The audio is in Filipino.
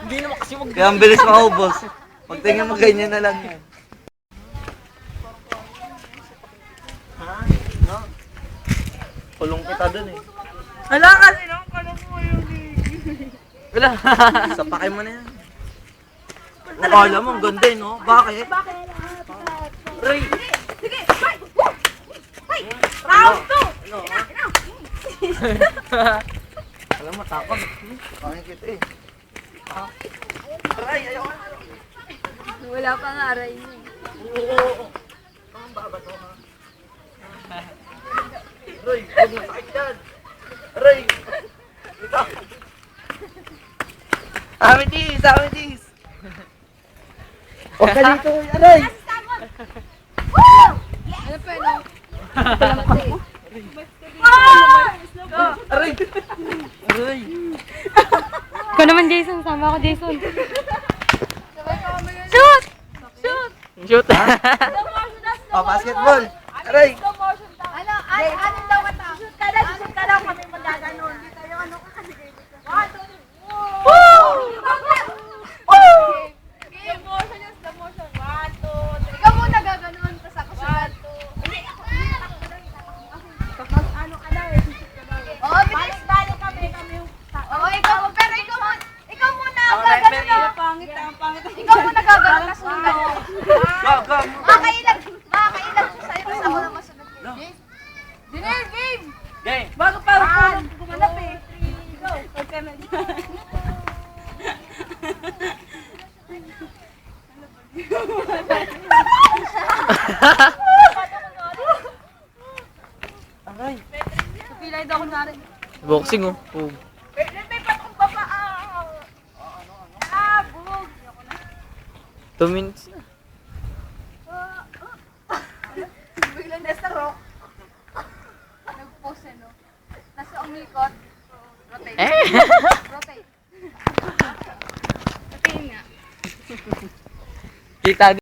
Hindi naman kasi mag- Kaya ang bilis maubos. Pagtingin mo ganyan na lang yan. Ha? No? Kulong kita dun eh. Wala kasi nung kanan mo yung wala. Sapakin mo na yan. Akala mo, ang ganda eh, no? Bakit? Ray! Sige! Fight! Fight! Round 2! Alam mo, takot. Sapakin kita eh. Aray, ayaw ka. Wala pa nga aray niya. Oo. Ang baba to ha? Ray! Huwag na sakit yan! Ray! Ito! Ametis! Ametis! Huwag ka dito! Aray! Woo! Ano pa yun? Aray! Aray! Ikaw naman, Jason. Sama ako, Jason. Shoot! Shoot! Shoot! Oh, basketball! Aray! Ano? Ano daw ata? Shoot ka daw kami magaganon. Yung ano ka kasi kayo. 1, 2, 3. Woo! Game motion yung slow motion. 1, 2, 3. Ikaw muna gaganon. Tapos ako sunod. 1, 2. Hindi ako. Tapos ano ka daw eh. Oo, balik kami yung... Oo, ikaw mo. Pero ikaw muna gaganon na. Pangit. Ikaw muna gaganon na sunod. Go, go! Makakailag siya sa'yo. Tapos ako na masunod. Dinner game! Game! Bago pa ako gumanap eh. Go! Huwag ka na dyan. Aray! Pilay daw ko na rin. Boxing oh. May patong pa pa. Bug! 2 minutes na. Biglang nasa rock. Nag-post eh, no? Nasa umikot. Rotate. Rotate. Rotate nga. Kita